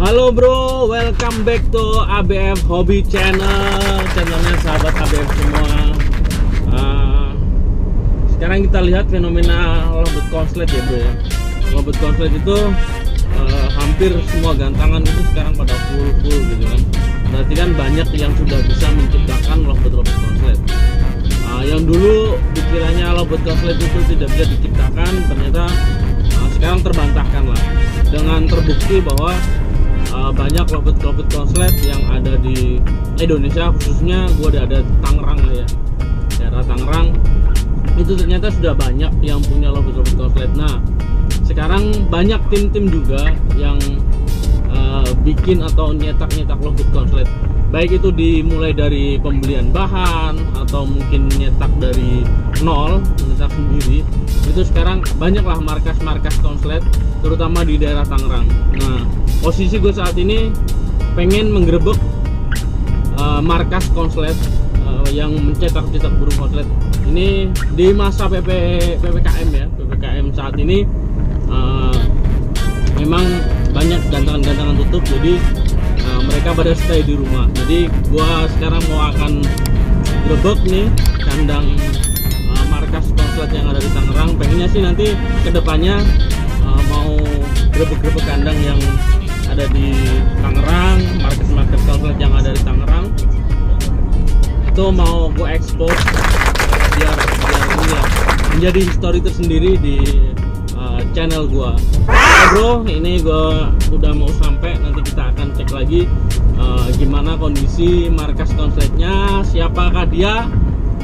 Halo bro, welcome back to ABF Hobby Channel, channelnya sahabat ABF semua. Sekarang kita lihat fenomena lobet konslet ya bro ya. Lobet konslet itu hampir semua gantangan itu sekarang pada full gitu kan. Berarti kan banyak yang sudah bisa menciptakan lobet konslet. Yang dulu dikiranya lobet konslet itu tidak bisa diciptakan, ternyata sekarang terbantahkan lah dengan terbukti bahwa banyak lobet konslet yang ada di Indonesia, khususnya gue ada Tangerang lah ya, daerah Tangerang itu ternyata sudah banyak yang punya lobet konslet. Nah sekarang banyak tim-tim juga yang bikin atau nyetak lobet konslet, baik itu dimulai dari pembelian bahan atau mungkin nyetak dari nol, nyetak sendiri. Itu sekarang banyaklah markas konslet, terutama di daerah Tangerang. Nah posisi gue saat ini pengen menggerebek markas konslet yang mencetak burung konslet ini di masa PPKM ya. PPKM saat ini memang banyak gantangan tutup, jadi mereka pada stay di rumah. Jadi gua sekarang mau akan grebek nih kandang markas konslet yang ada di Tangerang. Pengennya sih nanti kedepannya mau grebek kandang yang ada di Tangerang, markas konslet yang ada di Tangerang itu mau gue expose biar ini ya, menjadi history tersendiri di channel gua. Bro, ini gua udah mau sampai, nanti kita akan cek lagi gimana kondisi markas konsletnya, siapakah dia.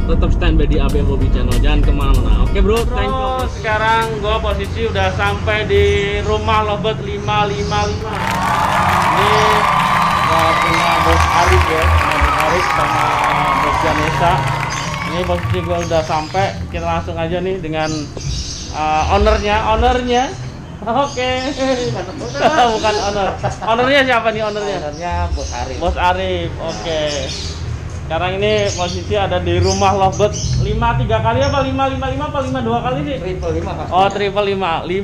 Tetap standby di ABF Hobby Channel, jangan kemana-mana. Oke bro, thank you. Sekarang gua posisi udah sampai di rumah lobet 555. Ini gua punya Bos Arif ya, Bos Arif sama Bos Ganesha. Ini posisi gua udah sampai, kita langsung aja nih dengan ownernya. Oke. Bukan ownernya siapa nih ownernya? Ownernya Bos Arif. Bos Arif. Oke. Sekarang ini posisi ada di rumah lobet 53 kali apa 555 apa 52 kali sih? Triple 5 pasti. Oh, triple 5. 5.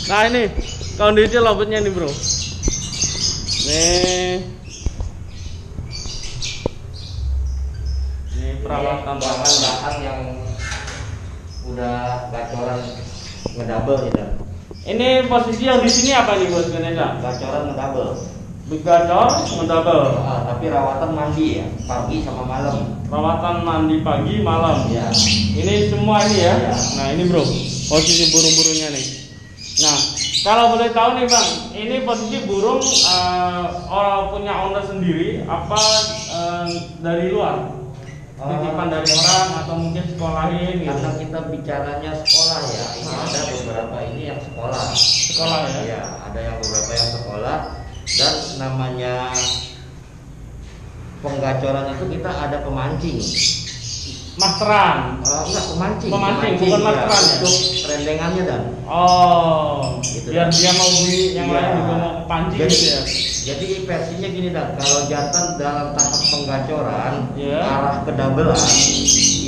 Nah, ini kondisi lobetnya nih, bro. Nih. Ini perawatan bahan yang udah gacoran ngedouble gitu. Ini posisi yang di sini apa nih, Bos Ganesha? Gacoran ngedouble. Gacor ngedouble. Tapi rawatan mandi ya, pagi sama malam. Rawatan mandi pagi malam. Ya. Ini semua ini ya. Ya. Nah, ini bro, posisi burung-burungnya nih. Nah, kalau boleh tahu nih bang, ini posisi burung orang punya owner sendiri apa dari luar? Titipan dari orang atau mungkin sekolahin gitu? Karena kita bicaranya sekolah ya, ini ada beberapa ini yang sekolah. Sekolah ya? Iya, ada yang beberapa yang sekolah. Dan namanya penggacoran itu kita ada pemancing. Masteran? Enggak, pemancing, bukan masteran ya? Untuk rendengannya dan. Oh, gitu, biar dan. dia mau beli yang lain juga mau pancing gitu ya? Jadi versinya gini dan, kalau jantan dalam tahap penggacoran arah kedabelan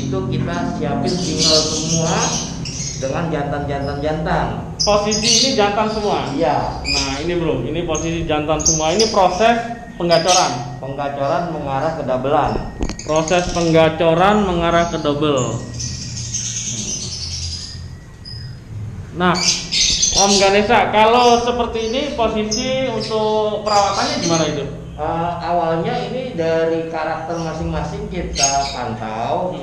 itu kita siapin single semua dengan jantan. Posisi ini jantan semua? Iya. Nah ini bro, ini posisi jantan semua. Ini proses penggacoran. Penggacoran mengarah ke dabelan. Proses penggacoran mengarah ke double. Nah, Om Ganesha, kalau seperti ini posisi untuk perawatannya gimana itu? Awalnya ini dari karakter masing-masing kita pantau,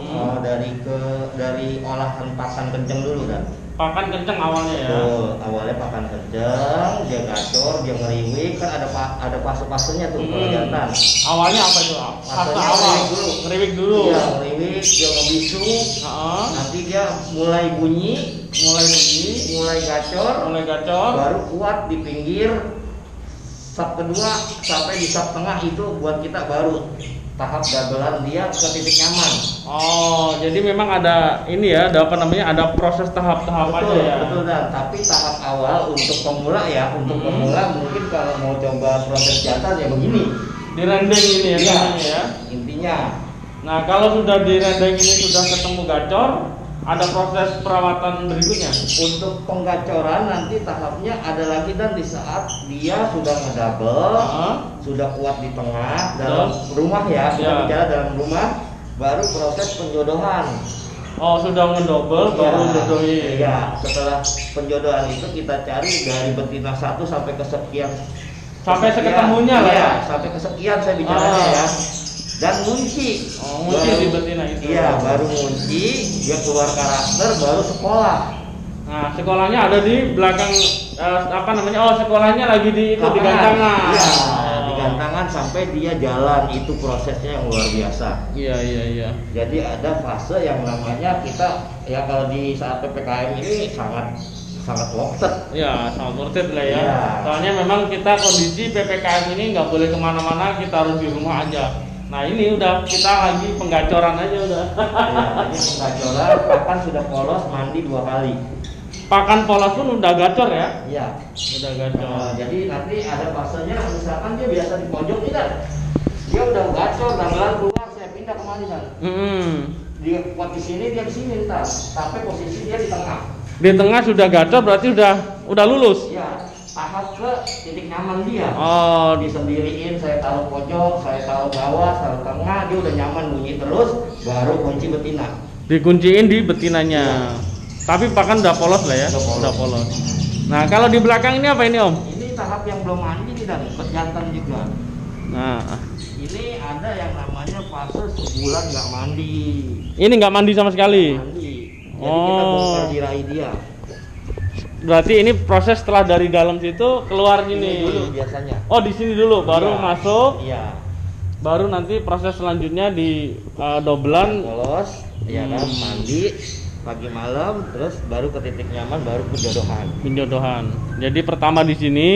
dari olahan pakan kenceng dulu kan. Pakan kenceng awalnya ya. Awalnya pakan kenceng, dia gacor, dia ngeriwik, kan ada fase-fasenya tuh kalau jantan. Awalnya apa itu? Fase awal. Ngeriwik dulu. Iya, ngeriwik, dia ngebisu. Nanti dia mulai bunyi, mulai gacor, baru kuat di pinggir. Sub kedua sampai di sub tengah itu buat kita baru tahap dabelan dia ke titik nyaman. Oh, jadi memang ada ini ya, ada apa namanya, ada proses tahap-tahapannya ya. Betul dan, tapi tahap awal untuk pemula ya, pemula mungkin kalau mau coba proses jantan ya begini. Direndeng ini ya, intinya. Nah, kalau sudah direndeng ini sudah ketemu gacor, ada proses perawatan berikutnya. Untuk penggacoran nanti tahapnya ada lagi, dan di saat dia sudah ngedouble, sudah kuat di tengah dalam rumah ya, kita bicara dalam rumah, baru proses penjodohan. Oh, sudah ngedouble baru jodohin. Iya, setelah penjodohan itu kita cari dari betina 1 sampai ke sekian. Sampai seketemunya lah ya. Sampai kesekian saya bicaranya ya. Dan ngunci. Ngunci di betina itu. Iya, baru ngunci, dia keluar karakter, baru sekolah. Nah, sekolahnya ada di belakang apa namanya? Oh, sekolahnya lagi di itu di gantangan. Iya, di gantangan sampai dia jalan, itu prosesnya yang luar biasa. Iya. Jadi ada fase yang namanya kita ya kalau di saat PPKM ini sangat worth it. Ya, sangat worth it lah ya. Ya. Soalnya memang kita kondisi PPKM ini nggak boleh kemana-mana, kita harus di rumah aja. Nah ini udah kita lagi penggacoran aja udah. Ya, ini penggacoran, pakan sudah polos, mandi 2 kali. Pakan polos pun udah gacor ya? Iya. Udah gacor. Jadi nanti ada fasenya, misalkan dia biasa di pojok nih kan, dia udah gacor, gamelan keluar, saya pindah kemari kan. Dia kuat di sini, dia di sini ntar, sampai posisi dia di tengah. Di tengah sudah gacor berarti udah lulus. Iya. Tahap ke titik nyaman dia. Oh, disendiriin, saya taruh pojok, saya taruh bawah, taruh tengah, dia udah nyaman bunyi terus, baru kunci betina. Dikunciin di betinanya. Tapi pakan udah polos lah ya. Udah polos. Nah, kalau di belakang ini apa ini Om? Ini tahap yang belum mandi nih, dan jantan juga. Nah, ini ada yang namanya fase sebulan nggak mandi. Ini nggak mandi sama sekali. Mandi. Jadi kita bongkar dirahi dia. Berarti ini proses setelah dari dalam situ keluar gini. Ini dulu biasanya. Oh, di sini dulu baru masuk. Iya. Baru nanti proses selanjutnya di dobelan polos, ya kan, mandi pagi malam, terus baru ke titik nyaman, baru penjodohan. Penjodohan. Jadi pertama di sini,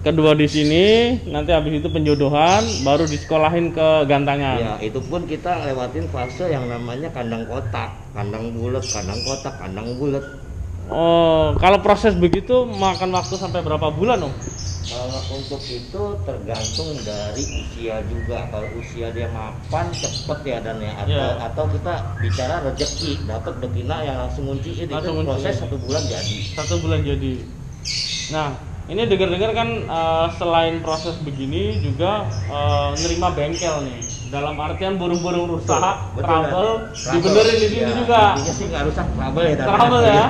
kedua di sini, nanti habis itu penjodohan, baru disekolahin ke gantangan. Ya, itu pun kita lewatin fase yang namanya kandang kotak, kandang bulat, kandang kotak, kandang bulat. Oh, kalau proses begitu makan waktu sampai berapa bulan, Om? Kalau untuk itu tergantung dari usia juga. Kalau usia dia mapan cepet ya, dan ya atau kita bicara rezeki, dapat betina yang langsung ngunciin, itu proses 1 bulan jadi. 1 bulan jadi. Nah, ini dengar-dengar kan selain proses begini juga nerima bengkel nih. Dalam artian burung-burung rusak, trouble, dibenerin di sini juga. Intinya sih nggak rusak, trouble ya. Trouble ya.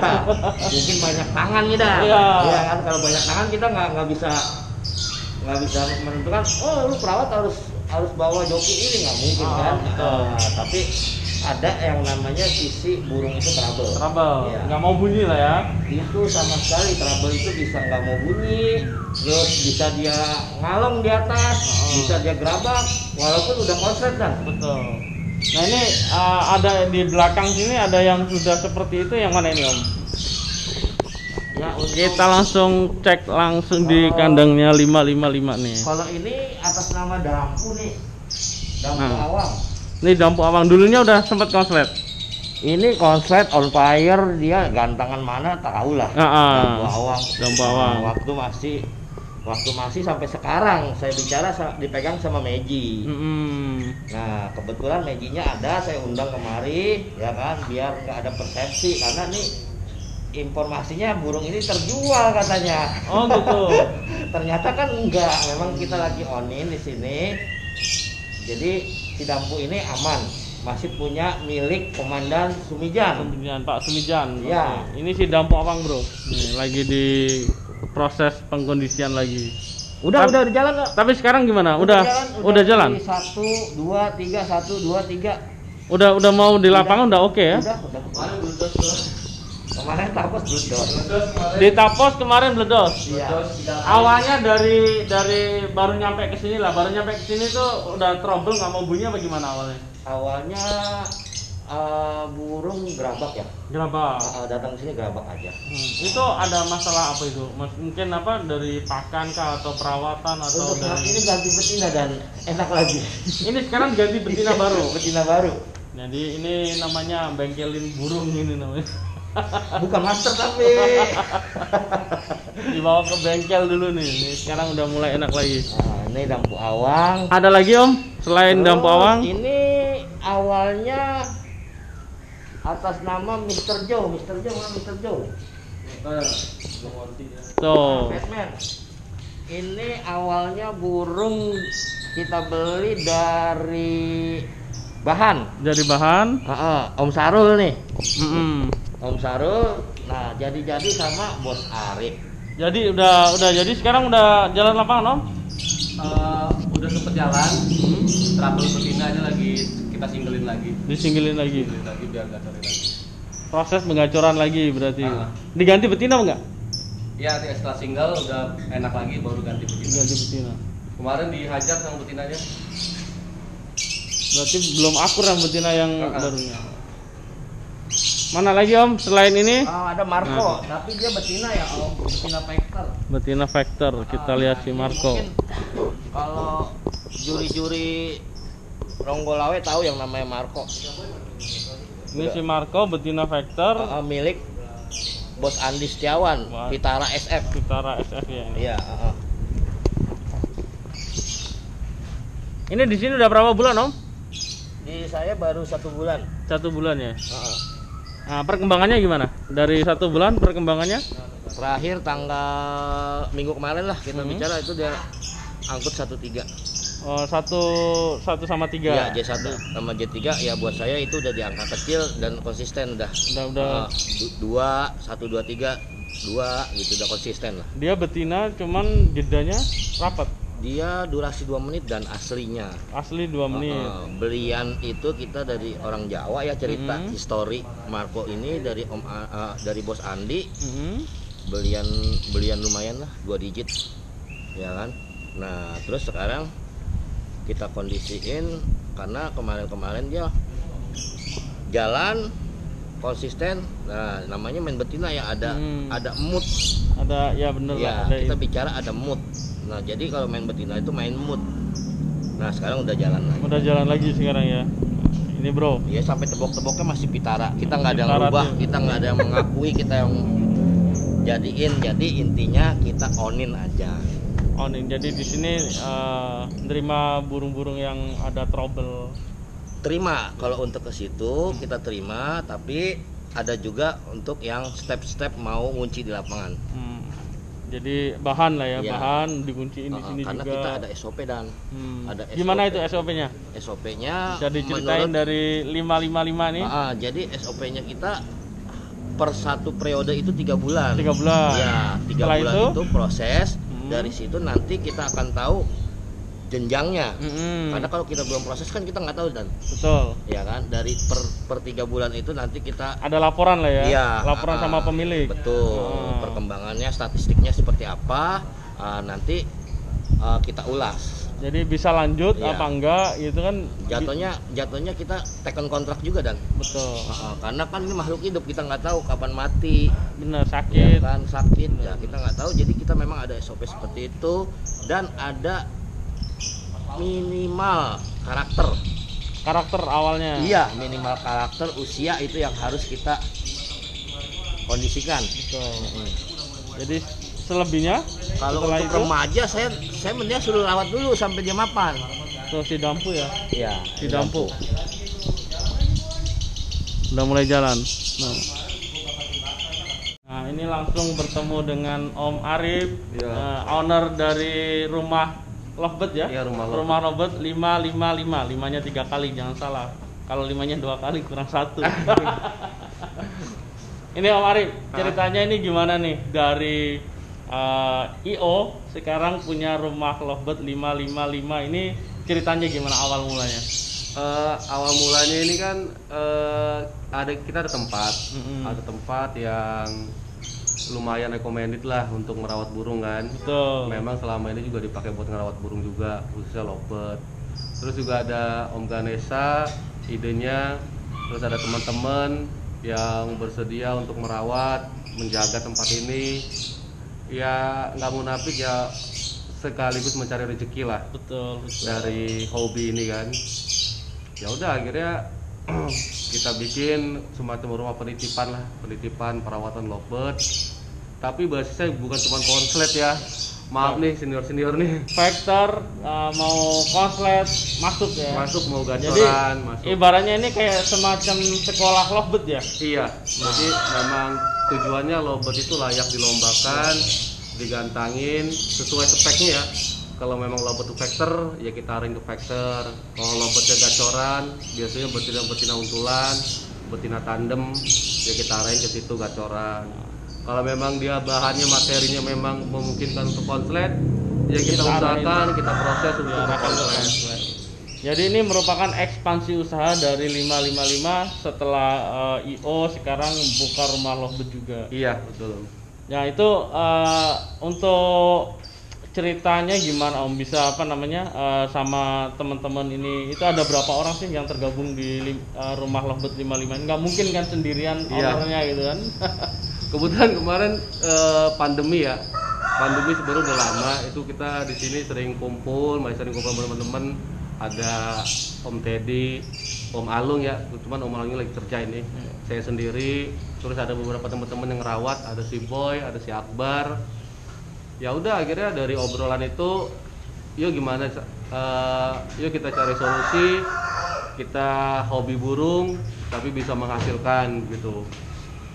Mungkin banyak tangan nih dah. Iya. Ya kan, kalau banyak tangan kita nggak bisa menentukan. Oh, lu perawat harus bawa joki ini, nggak mungkin kan. Tapi ada yang namanya sisi burung itu trouble. Ya. Nggak mau bunyi lah ya. Itu sama sekali trouble itu bisa nggak mau bunyi, terus bisa dia ngalong di atas, bisa dia gerabak, walaupun udah konslet kan. Betul. Nah ini ada di belakang sini ada yang sudah seperti itu, yang mana ini Om? Ya, kita langsung cek langsung di kandangnya 555 nih. Kalau ini atas nama Dampu nih, Dampu Awang. Ini Dampu Awang, dulunya udah sempat konslet. Ini konslet on fire, dia gantangan mana tahu lah. Dampu Awang. Dampu Awang. Waktu masih sampai sekarang saya bicara dipegang sama Meji. Nah, kebetulan Mejinya ada, saya undang kemari ya kan, biar nggak ada persepsi, karena nih informasinya burung ini terjual katanya. Oh gitu. Ternyata kan enggak, memang kita lagi onin di sini. Jadi si Dampu ini aman, masih punya milik Komandan Sumijan. Pak Sumijan. Ya. Oke. Ini si Dampu Awang bro. Nih, lagi di proses pengkondisian lagi. Udah jalan nggak? Tapi sekarang gimana? Udah jalan. 1, 2, 3, 1, 2, 3. Udah mau di lapangan udah oke ya? Udah. Kemarin tapos bledos. Di tapos kemarin bledos. Iya. Awalnya dari baru nyampe ke sini lah. Baru nyampe ke sini tuh udah trouble, nggak mau bunyi apa gimana awalnya? Awalnya burung gerabak ya. Gerabak. Datang ke sini gerabak aja. Itu ada masalah apa itu? Mungkin apa dari pakan kah atau perawatan atau untuk dari ini ganti betina dan enak lagi. Ini sekarang ganti betina baru. Betina baru. Jadi ini namanya bengkelin burung ini namanya. Bukan master tapi dibawa ke bengkel dulu nih. Ini sekarang udah mulai enak lagi. Nah, ini Dampu Awang. Ada lagi Om selain Dampu Awang? Ini awalnya atas nama Mr. Joe. Mr. Joe mana Mr. Joe? Tuh. Batman. Ini awalnya burung kita beli dari bahan. Dari bahan. Om Sarul nih. Mm-mm. Om Sarul. Nah, jadi sama Bos Arif. Jadi udah jadi sekarang udah jalan lapangan Om? Udah sempet jalan. Trouble betina aja lagi kita singlin lagi. Disinggilin lagi. Singlin lagi biar nggak cari lagi. Proses penggacoran lagi berarti. Diganti betina enggak? Ya, setelah single udah enak lagi baru ganti betina. Ganti betina. Kemarin dihajar sama betinanya. Berarti belum akur yang betina yang barunya. Mana lagi Om selain ini? Ada Marco, tapi dia betina ya Om, betina factor. Betina factor, kita lihat si Marco. Mungkin kalau juri-juri Ronggolawe tahu yang namanya Marco. Ini si Marco betina factor. Milik Bos Andi Setiawan, Vitara SF. Vitara SF ya. Iya. Ini di sini udah berapa bulan Om? Di saya baru 1 bulan. 1 bulan ya. Nah, perkembangannya gimana? Dari 1 bulan perkembangannya? Terakhir tanggal minggu kemarin lah kita bicara itu dia angkut 1.3. Oh, 1 sama 3. Iya, J1 sama J3 ya buat saya itu udah di angka kecil dan konsisten udah. Udah 2 1 2 3 2 gitu udah konsisten lah. Dia betina cuman jedanya rapat. Dia durasi 2 menit dan aslinya. Asli 2 menit. Belian itu kita dari orang Jawa ya cerita histori Marco ini dari dari Bos Andi. Belian lumayan lah 2 digit. Ya kan? Nah, terus sekarang kita kondisiin karena kemarin dia jalan konsisten. Nah, namanya main betina ya ada mood. Ada ya bener ya, lah. Kita bicara ada mood. Nah, jadi kalau main betina itu main mood. Nah, sekarang udah jalan lagi. Udah jalan lagi sekarang ya. Ini bro. Ya sampai tebok-teboknya masih pitara. Kita nggak ada yang rubah, kita nggak ada yang mengakui, kita yang jadiin. Jadi intinya kita onin aja. Onin. Jadi di sini nerima burung-burung yang ada trouble. Terima kalau untuk ke situ kita terima, tapi ada juga untuk yang step-step mau ngunci di lapangan. Jadi bahan lah ya, bahan dikunciin di sini karena juga. kita ada SOP dan ada SOP. Gimana itu SOP-nya? SOP-nya bisa diceritain dari 555 nih. Jadi SOP-nya kita per 1 periode itu 3 bulan. 3 bulan. Ya, 3 Setelah bulan itu proses. Dari situ nanti kita akan tahu jenjangnya. Karena kalau kita belum proses kan kita nggak tahu dan. Betul. Ya kan, dari per 3 bulan itu nanti kita ada laporan lah ya. Iya, laporan sama pemilik. Betul. Perkembangannya, statistiknya seperti apa, nanti kita ulas. Jadi bisa lanjut apa enggak gitu kan? Jatuhnya kita tekan kontrak juga dan. Betul. Karena kan ini makhluk hidup, kita nggak tahu kapan mati. Bener, sakit. Ya kan, sakit. Ya kita nggak tahu. Jadi kita memang ada SOP seperti itu dan ada minimal karakter awalnya. Iya, minimal karakter usia itu yang harus kita kondisikan. Betul. Jadi selebihnya kalau untuk remaja saya mending suruh rawat dulu sampai dia mapan. Tuh si Dampu ya. Iya, si Dampu. Udah mulai jalan. Nah, ini langsung bertemu dengan Om Arif, owner dari rumah Lovebird ya? Iya, rumah Lovebird 555. 5-nya 3 kali, jangan salah. Kalau 5-nya 2 kali kurang 1. Ini Om Arif, ceritanya ini gimana nih dari IO sekarang punya rumah Lovebird 555 ini ceritanya gimana awal mulanya? Awal mulanya ini kan kita ada tempat yang lumayan recommended lah untuk merawat burung kan. Betul. Memang selama ini juga dipakai buat ngerawat burung juga, khususnya lovebird. Terus juga ada Om Ganesha idenya, terus ada teman-teman yang bersedia untuk merawat, menjaga tempat ini. Ya nggak munafik ya, sekaligus mencari rezeki lah. Betul. Dari hobi ini kan. Ya udah akhirnya kita bikin semacam rumah penitipan perawatan lovebird. Tapi basisnya bukan cuma konslet ya, Maaf nih senior nih. Vector mau konslet masuk ya. Masuk mau gacoran, Jadi, masuk. ibaratnya ini kayak semacam sekolah lovebird ya. Iya. Jadi memang tujuannya lovebird itu layak dilombakan, digantangin sesuai speknya ya. Kalau memang lovebird itu vector, ya kita arahin ke vector. Kalau lovebirdnya gacoran, biasanya betina untulan, betina tandem, ya kita arahin ke situ gacoran. Kalau memang dia bahannya materinya memang memungkinkan untuk konslet, ya kita usahakan, kita proses untuk konslet. Jadi ini merupakan ekspansi usaha dari 555 setelah IO sekarang buka rumah lovebird juga. Iya, betul. Ya itu untuk ceritanya gimana Om, bisa apa namanya sama teman-teman ini, itu ada berapa orang sih yang tergabung di rumah lovebird 55? Nggak mungkin kan sendirian ownernya gitu kan. Kebetulan kemarin pandemi ya, pandemi sebenarnya udah lama. Itu kita di sini sering kumpul, masih sering kumpul teman-teman. Ada Om Teddy, Om Alung ya, cuman Om Alung lagi kerja ini. Saya sendiri, terus ada beberapa teman-teman yang ngerawat, ada si Boy, ada si Akbar. Ya udah akhirnya dari obrolan itu, yuk gimana? Yuk kita cari solusi. Kita hobi burung, tapi bisa menghasilkan gitu.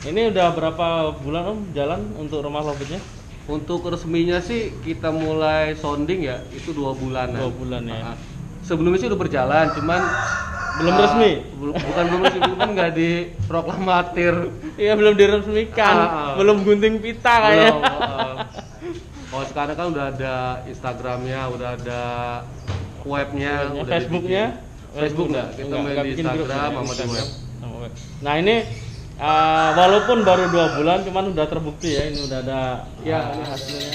Ini udah berapa bulan Om jalan untuk rumah lovebird-nya? Untuk resminya sih kita mulai sounding ya, itu 2 bulanan. 2 bulan ya. Sebelumnya sih udah berjalan, cuman belum resmi. Bukan belum resmi, cuman nggak diproklamatir. Iya, belum diresmikan, belum gunting pita kayaknya. Oh sekarang kan udah ada Instagramnya, udah ada webnya, udah Facebooknya. Facebook nggak? Kita main di Instagram sama di web. Nah ini walaupun baru 2 bulan, cuman udah terbukti ya, ini udah ada ya ini hasilnya.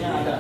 Ada.